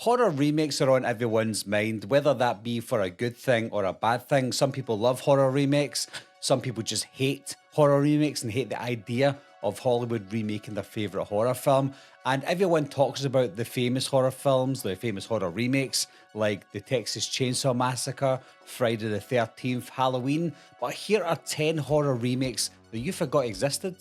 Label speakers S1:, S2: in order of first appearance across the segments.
S1: Horror remakes are on everyone's mind, whether that be for a good thing or a bad thing. Some people love horror remakes, some people just hate horror remakes and hate the idea of Hollywood remaking their favourite horror film. And everyone talks about the famous horror films, the famous horror remakes, like the Texas Chainsaw Massacre, Friday the 13th, Halloween. But here are 10 horror remakes that you forgot existed.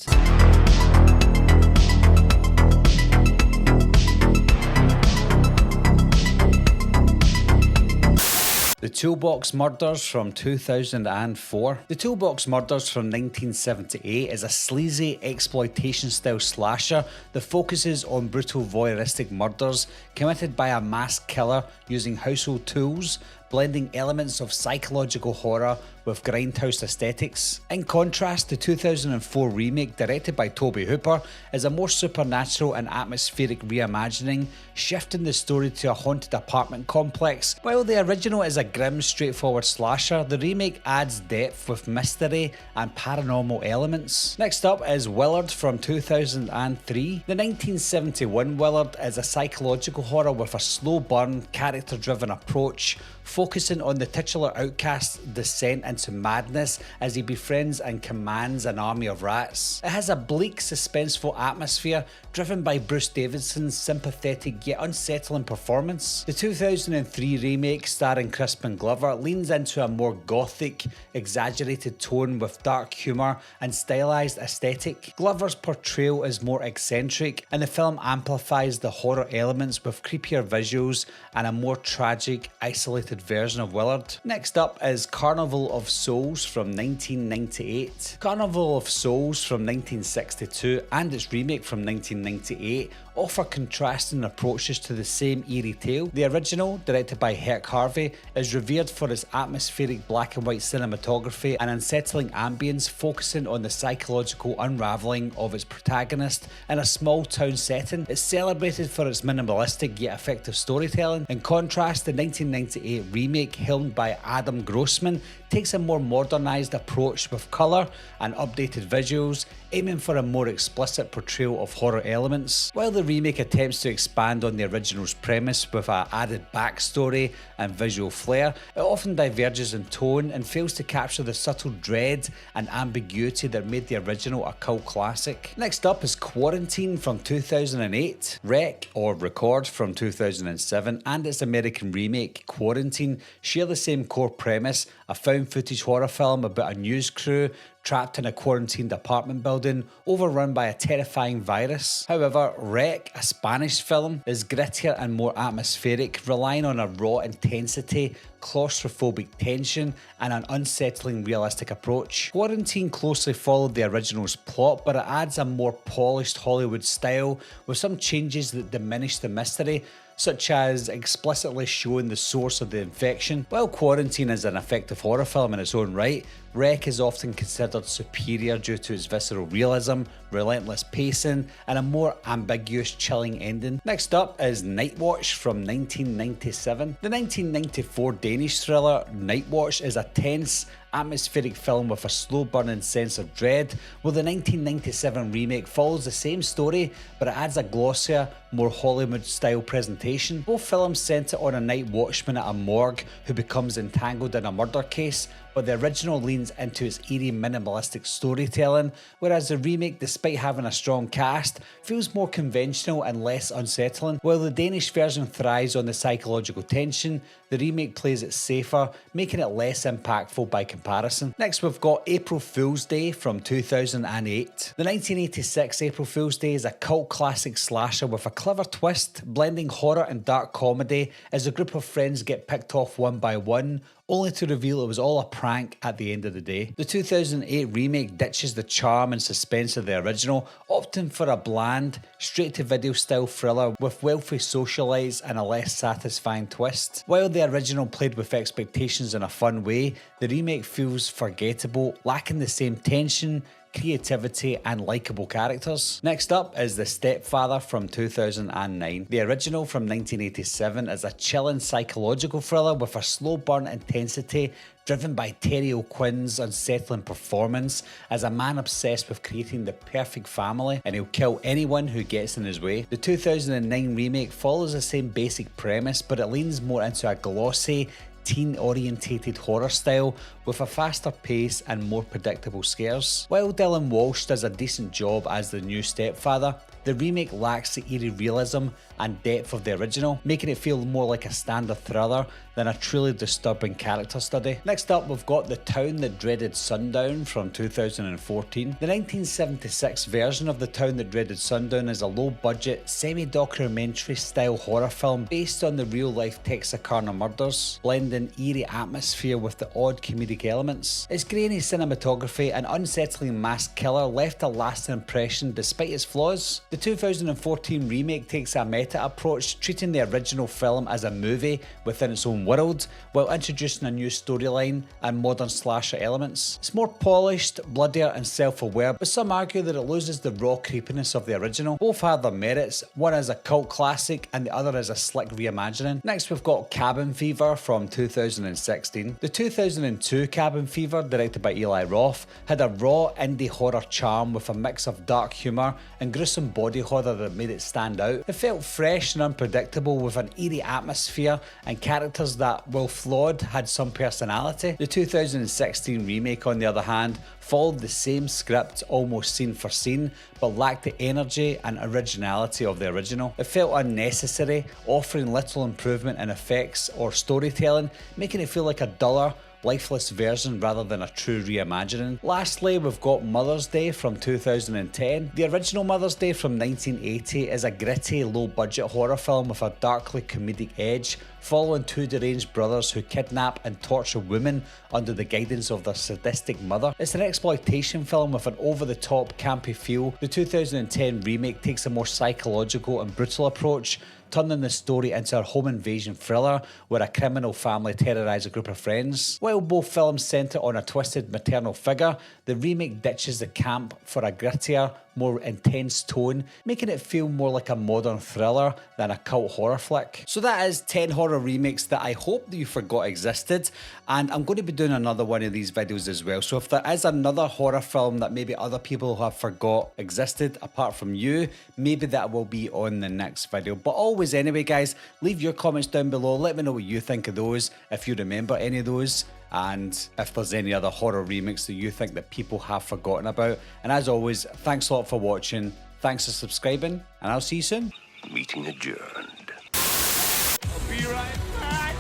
S1: The Toolbox Murders from 2004. The Toolbox Murders from 1978 is a sleazy exploitation-style slasher that focuses on brutal voyeuristic murders committed by a masked killer using household tools, blending elements of psychological horror with grindhouse aesthetics. In contrast, the 2004 remake, directed by Tobe Hooper, is a more supernatural and atmospheric reimagining, shifting the story to a haunted apartment complex. While the original is a grim, straightforward slasher, the remake adds depth with mystery and paranormal elements. Next up is Willard from 2003. The 1971 Willard is a psychological horror with a slow burn, character-driven approach, focusing on the titular outcast's descent into madness as he befriends and commands an army of rats. It has a bleak, suspenseful atmosphere driven by Bruce Davidson's sympathetic yet unsettling performance. The 2003 remake, starring Crispin Glover, leans into a more gothic, exaggerated tone with dark humour and stylized aesthetic. Glover's portrayal is more eccentric, and the film amplifies the horror elements with creepier visuals and a more tragic, isolated version of Willard. Next up is Carnival of Souls from 1998. Carnival of Souls from 1962 and its remake from 1998 offer contrasting approaches to the same eerie tale. The original, directed by Herc Harvey, is revered for its atmospheric black and white cinematography and unsettling ambience, focusing on the psychological unravelling of its protagonist in a small town setting. It's celebrated for its minimalistic yet effective storytelling. In contrast, the 1998 remake, helmed by Adam Grossman, takes a more modernised approach with colour and updated visuals, aiming for a more explicit portrayal of horror elements. While the remake attempts to expand on the original's premise with an added backstory and visual flair, it often diverges in tone and fails to capture the subtle dread and ambiguity that made the original a cult classic. Next up is Quarantine from 2008. Rec, or Record, from 2007, and its American remake, Quarantine, share the same core premise, a found footage horror film about a news crew trapped in a quarantined apartment building overrun by a terrifying virus. However, Rec, a Spanish film, is grittier and more atmospheric, relying on a raw intensity, claustrophobic tension, and an unsettling realistic approach. Quarantine closely followed the original's plot, but it adds a more polished Hollywood style with some changes that diminish the mystery, such as explicitly showing the source of the infection. While Quarantine is an effective horror film in its own right, Rec is often considered superior due to its visceral realism, relentless pacing, and a more ambiguous, chilling ending. Next up is Night Watch from 1997. The 1994 Danish thriller Night Watch is a tense, atmospheric film with a slow-burning sense of dread, while the 1997 remake follows the same story, but it adds a glossier, more Hollywood-style presentation. Both films centre on a night watchman at a morgue who becomes entangled in a murder case, but the original leans into its eerie minimalistic storytelling, whereas the remake, despite having a strong cast, feels more conventional and less unsettling. While the Danish version thrives on the psychological tension, the remake plays it safer, making it less impactful by comparison. Next, we've got April Fool's Day from 2008. The 1986 April Fool's Day is a cult classic slasher with a clever twist, blending horror and dark comedy as a group of friends get picked off one by one, only to reveal it was all a prank at the end of the day. The 2008 remake ditches the charm and suspense of the original, opting for a bland, straight-to-video style thriller with wealthy socialites and a less satisfying twist. While the original played with expectations in a fun way, the remake feels forgettable, lacking the same tension, creativity and likeable characters. Next up is The Stepfather from 2009. The original from 1987 is a chilling psychological thriller with a slow burn intensity driven by Terry O'Quinn's unsettling performance as a man obsessed with creating the perfect family, and he'll kill anyone who gets in his way. The 2009 remake follows the same basic premise, but it leans more into a glossy, teen-orientated horror style with a faster pace and more predictable scares. While Dylan Walsh does a decent job as the new stepfather, the remake lacks the eerie realism and depth of the original, making it feel more like a standard thriller than a truly disturbing character study. Next up, we've got The Town That Dreaded Sundown from 2014. The 1976 version of The Town That Dreaded Sundown is a low-budget, semi-documentary style horror film based on the real-life Texarkana murders, blending eerie atmosphere with the odd comedic elements. Its grainy cinematography and unsettling masked killer left a lasting impression despite its flaws. The 2014 remake takes a meta approach, treating the original film as a movie within its own world, while introducing a new storyline and modern slasher elements. It's more polished, bloodier and self-aware, but some argue that it loses the raw creepiness of the original. Both have their merits, one as a cult classic and the other as a slick reimagining. Next we've got Cabin Fever from 2016. The 2002 Cabin Fever, directed by Eli Roth, had a raw indie horror charm with a mix of dark humour and gruesome body horror that made it stand out. It felt fresh and unpredictable with an eerie atmosphere and characters that, while flawed, had some personality. The 2016 remake, on the other hand, followed the same script almost scene for scene, but lacked the energy and originality of the original. It felt unnecessary, offering little improvement in effects or storytelling, making it feel like a duller, lifeless version rather than a true reimagining. Lastly, we've got Mother's Day from 2010. The original Mother's Day from 1980 is a gritty, low-budget horror film with a darkly comedic edge, following two deranged brothers who kidnap and torture women under the guidance of their sadistic mother. It's an exploitation film with an over-the-top, campy feel. The 2010 remake takes a more psychological and brutal approach, turning the story into a home invasion thriller where a criminal family terrorise a group of friends. While both films centre on a twisted maternal figure, the remake ditches the camp for a grittier, more intense tone, making it feel more like a modern thriller than a cult horror flick. So that is 10 horror remakes that I hope that you forgot existed, and I'm going to be doing another one of these videos as well. So if there is another horror film that maybe other people have forgot existed apart from you, maybe that will be on the next video. But always anyway guys, leave your comments down below, let me know what you think of those, if you remember any of those, and if there's any other horror remakes that you think that people have forgotten about. And as always, thanks a lot for watching, thanks for subscribing, and I'll see you soon.
S2: Meeting adjourned.
S3: I'll be right back.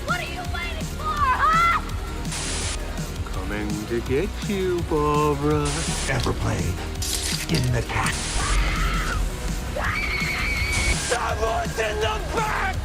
S4: What are you waiting for, huh?
S2: Coming to get you, Barbara.
S5: Ever played Skin the Cat?
S3: Someone's in the back!